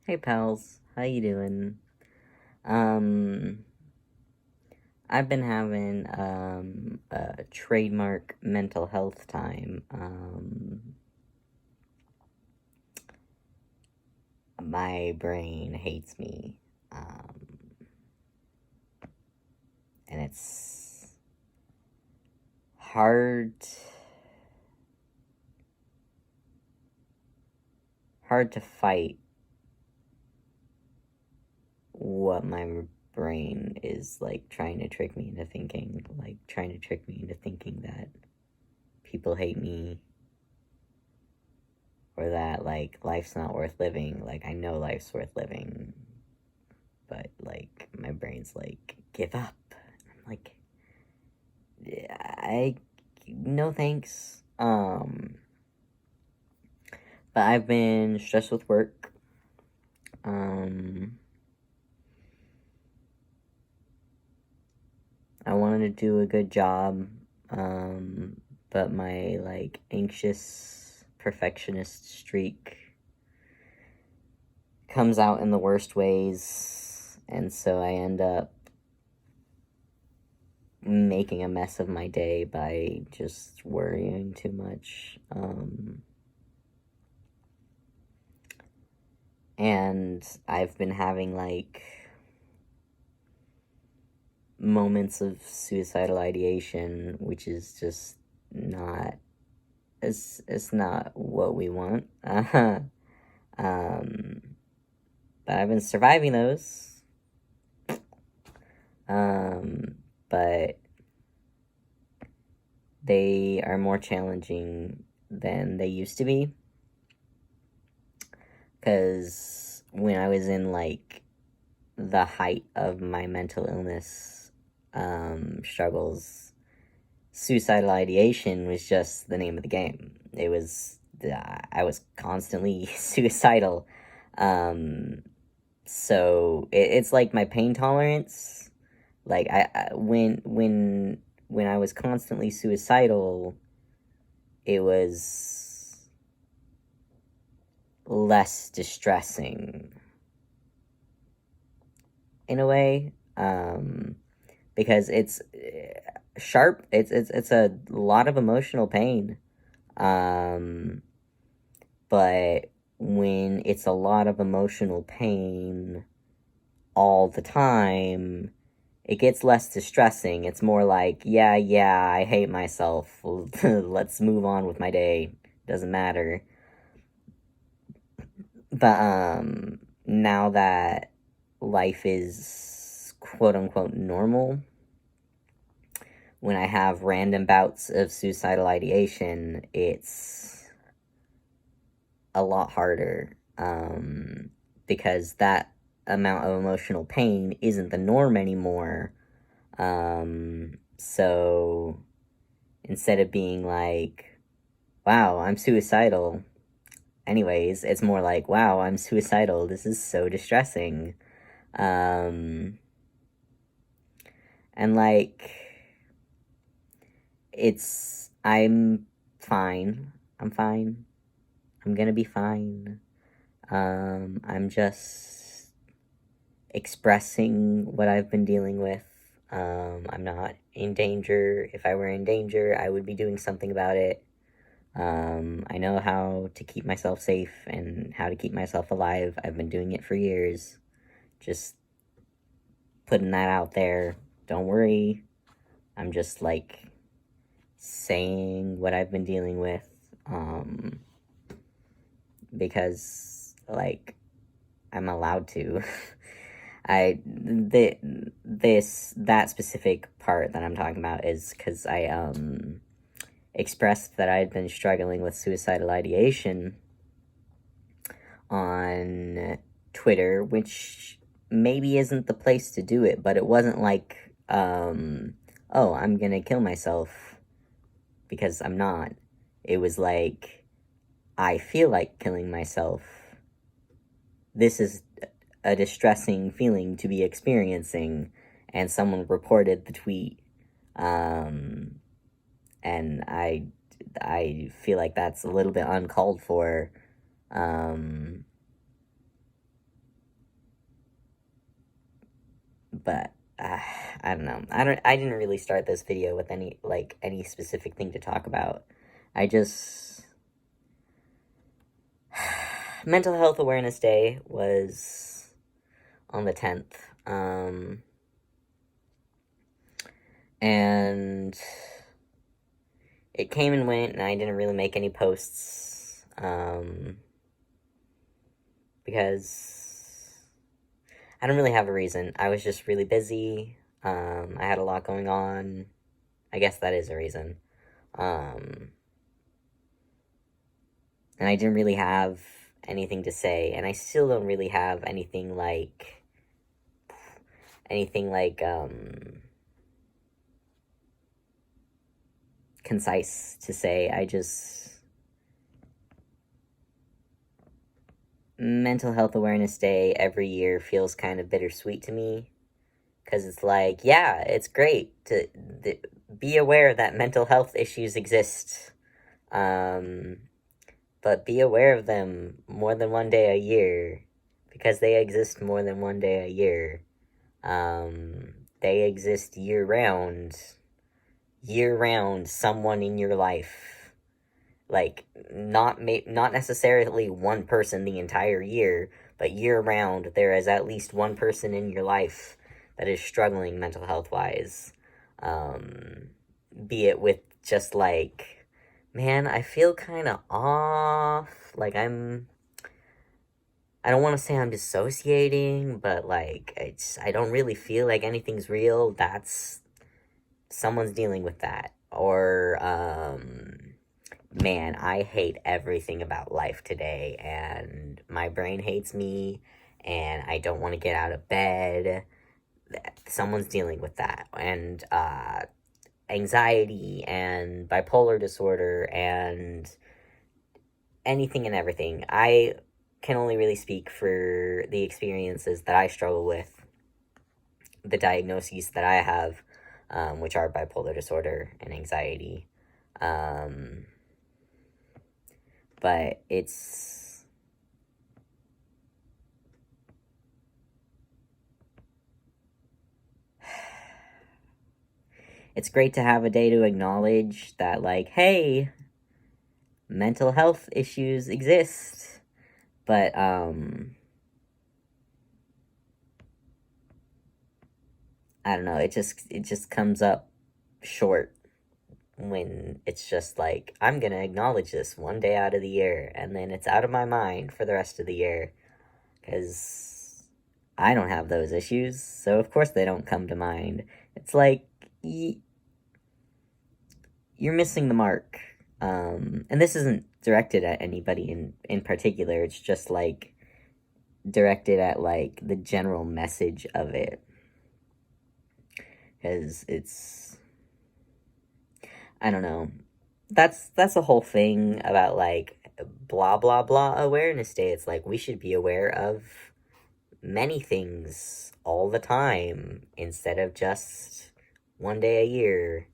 Hey pals, how you doing? Um, I've been having a trademark mental health time. My brain hates me. And it's hard to fight what my brain is like trying to trick me into thinking, that people hate me, or that like life's not worth living. Like, I know life's worth living, but like my brain's like, give up. I'm like, I no thanks. But I've been stressed with work. I wanted to do a good job, but my like anxious perfectionist streak comes out in the worst ways, and so I end up making a mess of my day by just worrying too much. And I've been having like moments of suicidal ideation, which is just not, it's not what we want. But I've been surviving those. But they are more challenging than they used to be. Because when I was in like the height of my mental illness struggles, suicidal ideation was just the name of the game. It was, I was constantly suicidal. So it's like my pain tolerance. Like, when I was constantly suicidal, it was less distressing in a way, because it's sharp. It's a lot of emotional pain, but when it's a lot of emotional pain all the time, it gets less distressing. It's more like, yeah, I hate myself. Let's move on with my day. Doesn't matter. But now that life is quote unquote normal, when I have random bouts of suicidal ideation, it's a lot harder, because that amount of emotional pain isn't the norm anymore. So instead of being like, wow, I'm suicidal, anyways, it's more like, wow, I'm suicidal. This is so distressing. And like, I'm fine. I'm fine. I'm gonna be fine. I'm just expressing what I've been dealing with. I'm not in danger. If I were in danger, I would be doing something about it. I know how to keep myself safe and how to keep myself alive. I've been doing it for years. Just putting that out there. Don't worry. I'm just like saying what I've been dealing with. Because like I'm allowed to. That specific part that I'm talking about is because I expressed that I'd been struggling with suicidal ideation on Twitter, which maybe isn't the place to do it, but it wasn't like, oh, I'm gonna kill myself, because I'm not. It was like, I feel like killing myself. This is a distressing feeling to be experiencing, and someone reported the tweet, and I feel like that's a little bit uncalled for, But I don't know. I didn't really start this video with any specific thing to talk about. I just Mental Health Awareness Day was on the 10th. And it came and went, and I didn't really make any posts, because I don't really have a reason. I was just really busy. I had a lot going on. I guess that is a reason. And I didn't really have anything to say, and I still don't really have anything like concise to say. Mental Health Awareness Day every year feels kind of bittersweet to me, because it's like, yeah, it's great to be aware that mental health issues exist, but be aware of them more than one day a year, because they exist more than one day a year. They exist year round. Someone in your life, like, not necessarily one person the entire year, but year round there is at least one person in your life that is struggling mental health wise. Be it with just like, man, I feel kind of off, like I don't want to say I'm dissociating, but like I don't really feel like anything's real. That's someone's dealing with that. Or man, I hate everything about life today, and my brain hates me, and I don't want to get out of bed. Someone's dealing with that. And anxiety and bipolar disorder and anything and everything. I can only really speak for the experiences that I struggle with, the diagnoses that I have, which are bipolar disorder and anxiety. But it's great to have a day to acknowledge that, like, hey, mental health issues exist. But I don't know, it just comes up short when it's just like, I'm gonna acknowledge this one day out of the year, and then it's out of my mind for the rest of the year, because I don't have those issues, so of course they don't come to mind. It's like, you're missing the mark. And this isn't directed at anybody in particular, it's just like directed at like the general message of it, because it's, I don't know. That's a whole thing about like blah blah blah awareness day. It's like we should be aware of many things all the time instead of just one day a year.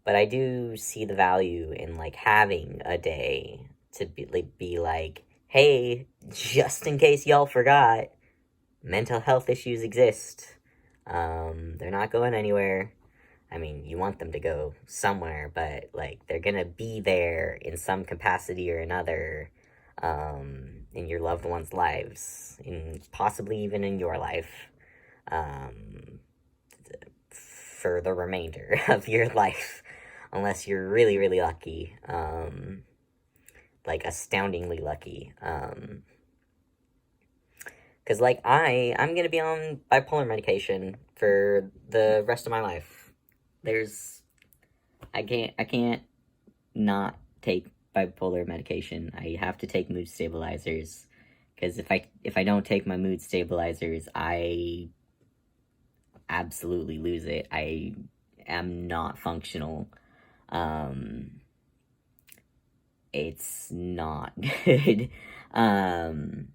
But I do see the value in like having a day to be like, hey, just in case y'all forgot, mental health issues exist. They're not going anywhere. I mean, you want them to go somewhere, but like they're gonna be there in some capacity or another, in your loved ones' lives, in possibly even in your life, for the remainder of your life, unless you're really, really lucky, like astoundingly lucky. Because like I'm gonna be on bipolar medication for the rest of my life. I can't not take bipolar medication. I have to take mood stabilizers, because if I don't take my mood stabilizers, I absolutely lose it. I am not functional. It's not good. And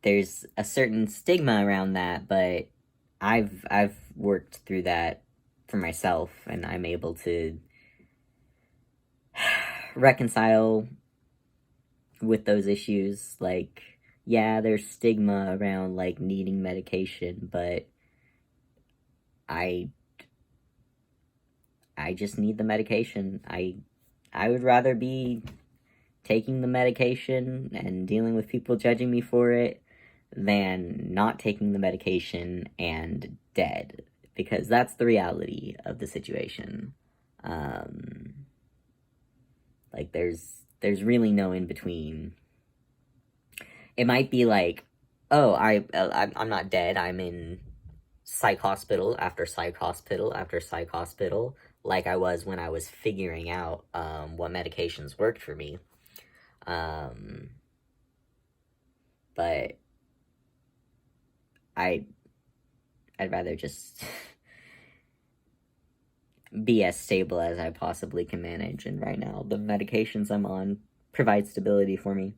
there's a certain stigma around that, but I've worked through that for myself, and I'm able to reconcile with those issues. Like, yeah, there's stigma around, like, needing medication, but I just need the medication. I would rather be taking the medication and dealing with people judging me for it than not taking the medication and dead, because that's the reality of the situation. Like, there's really no in between. It might be like, oh, I'm not dead. I'm in psych hospital after psych hospital after psych hospital, like I was when I was figuring out what medications worked for me. But I'd rather just be as stable as I possibly can manage, and right now the medications I'm on provide stability for me.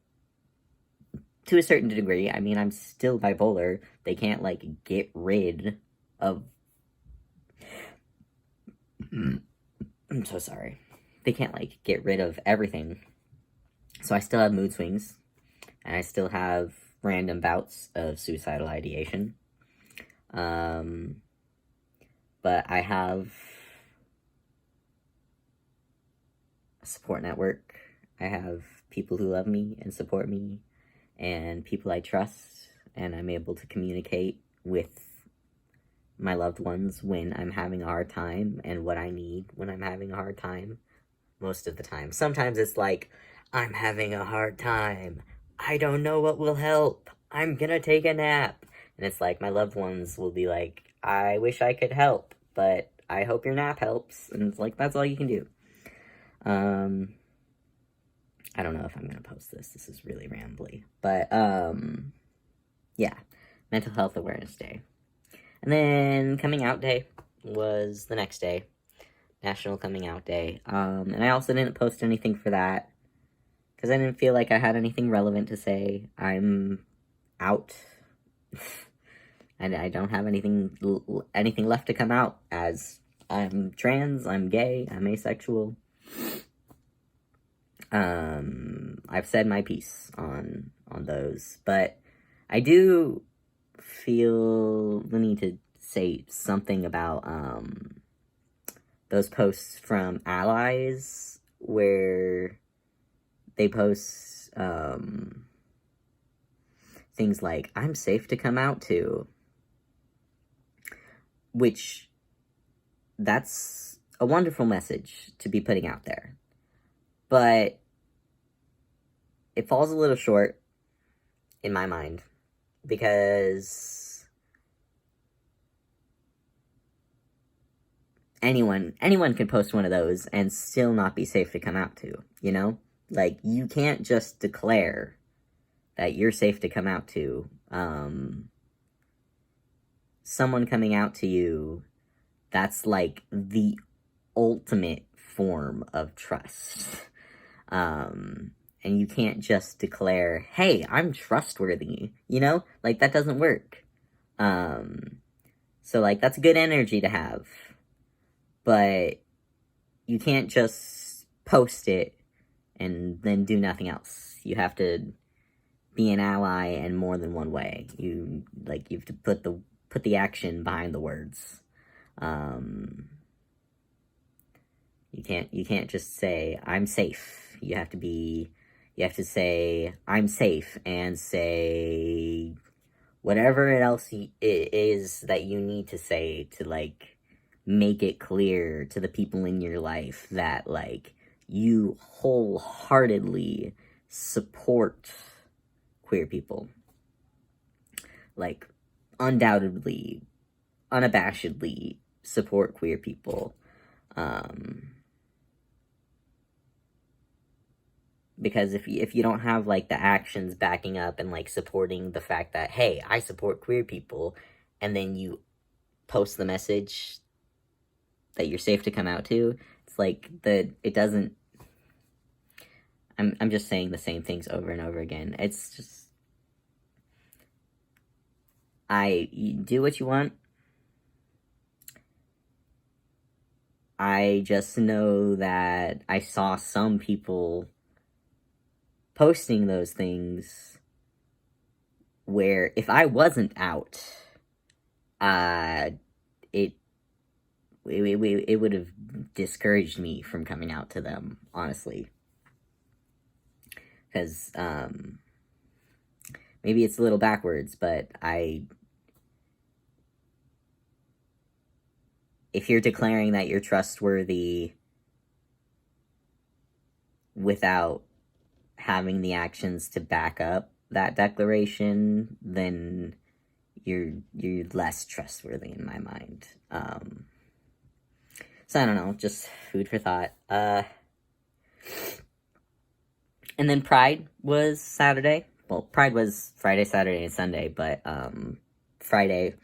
To a certain degree. I mean, I'm still bipolar. They can't, like, get rid of... I'm so sorry. They can't, like, get rid of everything. So I still have mood swings, and I still have random bouts of suicidal ideation. But I have a support network. I have people who love me and support me, and people I trust, and I'm able to communicate with my loved ones when I'm having a hard time and what I need when I'm having a hard time. Most of the time. Sometimes it's like, I'm having a hard time. I don't know what will help. I'm gonna take a nap. And it's like, my loved ones will be like, I wish I could help, but I hope your nap helps. And it's like, that's all you can do. I don't know if I'm gonna post this. This is really rambly. But, yeah. Mental Health Awareness Day. And then Coming Out Day was the next day. National Coming Out Day. And I also didn't post anything for that, because I didn't feel like I had anything relevant to say. I'm out. And I don't have anything left to come out as. I'm trans, I'm gay, I'm asexual. I've said my piece on those, but I do feel the need to say something about those posts from allies where they post things like, I'm safe to come out to, which, that's a wonderful message to be putting out there, but it falls a little short in my mind, because anyone can post one of those and still not be safe to come out to, you know? Like, you can't just declare that you're safe to come out to. Someone coming out to you, that's like the ultimate form of trust. And you can't just declare, hey, I'm trustworthy, you know? Like, that doesn't work. So, like, that's good energy to have, but you can't just post it and then do nothing else. You have to be an ally in more than one way. You have to put the action behind the words. You can't just say, I'm safe. You have to say, I'm safe, and say whatever else it is that you need to say to, like, make it clear to the people in your life that, like, you wholeheartedly support queer people. Like, undoubtedly, unabashedly support queer people. Because if you don't have, like, the actions backing up and, like, supporting the fact that, hey, I support queer people, and then you post the message that you're safe to come out to, it's like, it doesn't... I'm just saying the same things over and over again. It's just... You do what you want. I just know that I saw some people posting those things where if I wasn't out, it would have discouraged me from coming out to them, honestly. Because, maybe it's a little backwards, but if you're declaring that you're trustworthy without having the actions to back up that declaration, then you're less trustworthy in my mind. So I don't know, just food for thought. And then Pride was Saturday. Well, Pride was Friday, Saturday, and Sunday, but Friday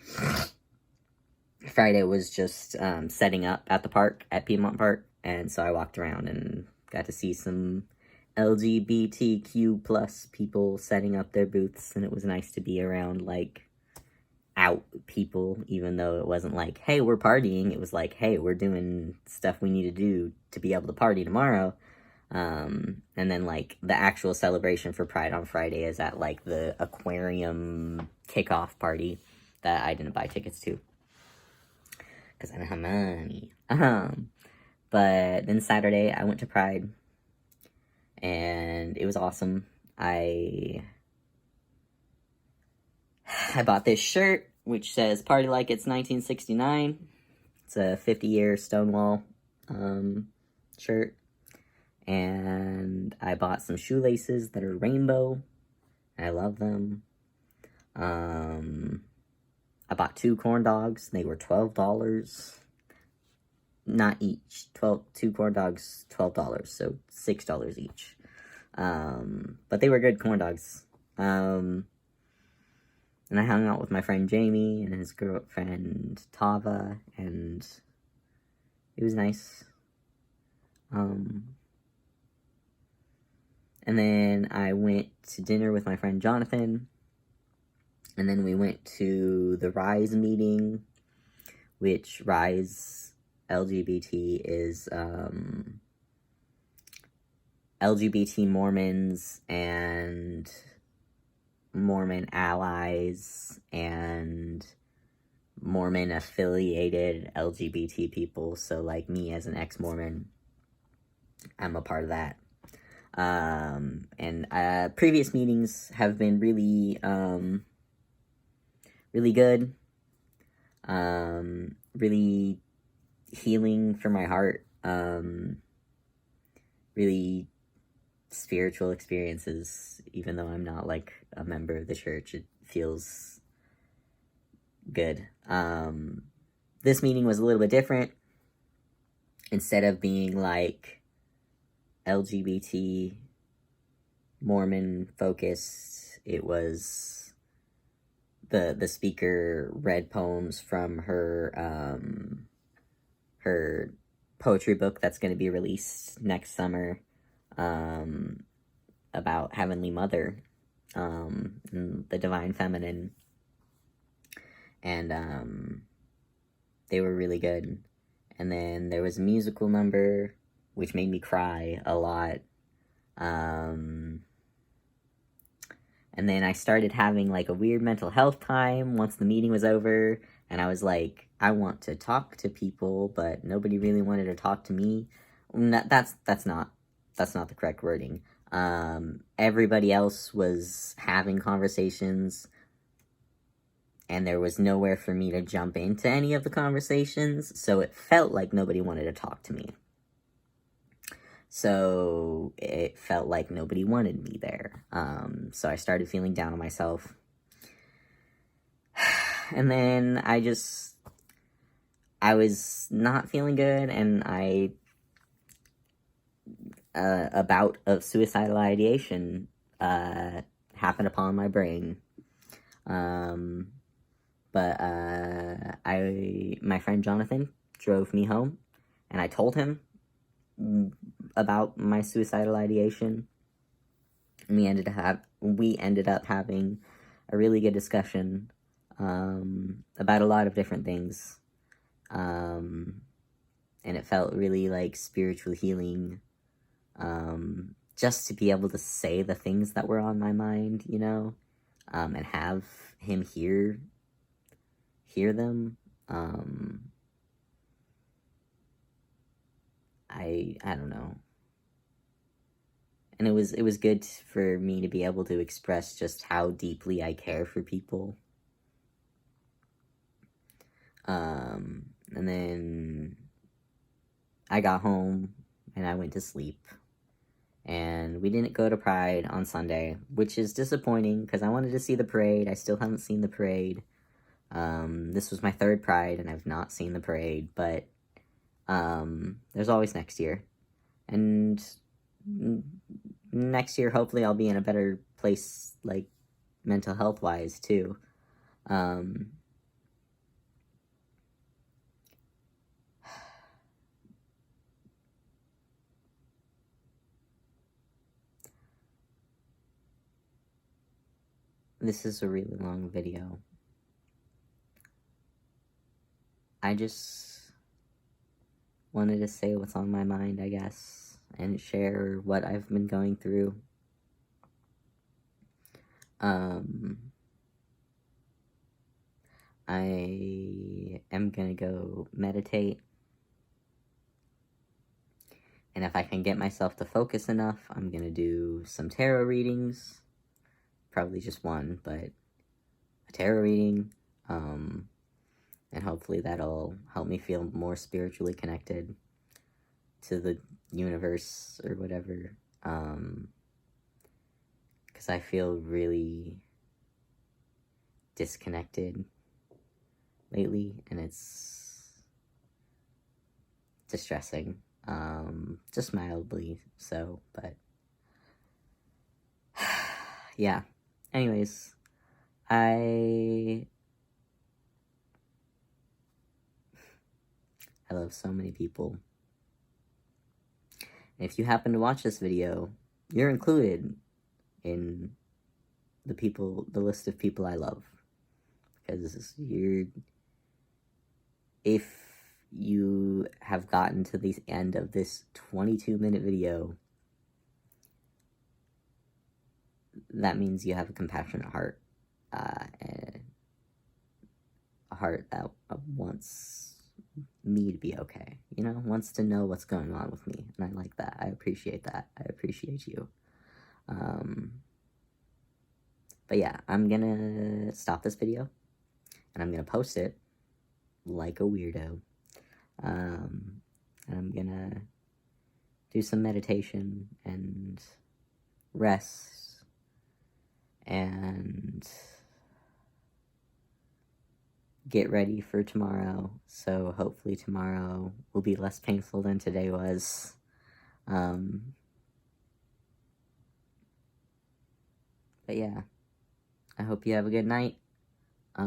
was just setting up at the park, at Piedmont Park, and so I walked around and got to see some LGBTQ plus people setting up their booths, and it was nice to be around, like, out people, even though it wasn't like, hey, we're partying. It was like, hey, we're doing stuff we need to do to be able to party tomorrow. And then, like, the actual celebration for Pride on Friday is at, like, the aquarium kickoff party that I didn't buy tickets to, because I don't have money. But then Saturday, I went to Pride, and it was awesome. I bought this shirt, which says "Party Like It's 1969." It's a 50-year Stonewall shirt. And I bought some shoelaces that are rainbow. I love them. I bought 2 corn dogs. They were $12. Not each. 2 corn dogs, $12. So $6 each. But they were good corn dogs. And I hung out with my friend Jamie and his girlfriend Tava, and it was nice. And then I went to dinner with my friend Jonathan, and then we went to the RISE meeting, which RISE LGBT is LGBT Mormons and Mormon allies and Mormon affiliated LGBT people. So, like, me as an ex-Mormon, I'm a part of that. And previous meetings have been really, really good. Really healing for my heart. Really spiritual experiences, even though I'm not, like, a member of the church. It feels good. This meeting was a little bit different. Instead of being, like, LGBT Mormon focused, it was the speaker read poems from her her poetry book that's going to be released next summer, about Heavenly Mother, and the Divine Feminine, and they were really good. And then there was a musical number which made me cry a lot. And then I started having, like, a weird mental health time once the meeting was over, and I was like, I want to talk to people, but nobody really wanted to talk to me. That's not the correct wording. Everybody else was having conversations, and there was nowhere for me to jump into any of the conversations, so it felt like nobody wanted to talk to me. So it felt like nobody wanted me there. So I started feeling down on myself. And then I was not feeling good, and a bout of suicidal ideation happened upon my brain. But my friend Jonathan drove me home, and I told him about my suicidal ideation. And we ended up having a really good discussion about a lot of different things. And it felt really, like, spiritual healing. just to be able to say the things that were on my mind, you know, and have him hear them. I don't know. And it was good for me to be able to express just how deeply I care for people. And then I got home and I went to sleep. And we didn't go to Pride on Sunday, which is disappointing because I wanted to see the parade. I still haven't seen the parade. This was my third Pride and I've not seen the parade, but there's always next year. And next year, hopefully, I'll be in a better place, like, mental health-wise, too. This is a really long video. I just wanted to say what's on my mind, I guess, and share what I've been going through. I am gonna go meditate. And if I can get myself to focus enough, I'm gonna do some tarot readings. Probably just one, but a tarot reading. And hopefully that'll help me feel more spiritually connected to the universe or whatever. Because I feel really disconnected lately, and it's distressing. Just mildly so, but yeah. Anyways, I love so many people. And if you happen to watch this video, you're included in the list of people I love. Because if you have gotten to the end of this 22-minute video, that means you have a compassionate heart, and a heart that wants me to be okay, you know, wants to know what's going on with me, and I like that. I appreciate that. I appreciate you. But yeah, I'm gonna stop this video, and I'm gonna post it like a weirdo, and I'm gonna do some meditation and rest, and get ready for tomorrow. So hopefully tomorrow will be less painful than today was. But yeah, I hope you have a good night. I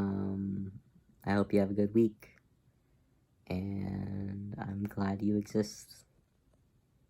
hope you have a good week. And I'm glad you exist.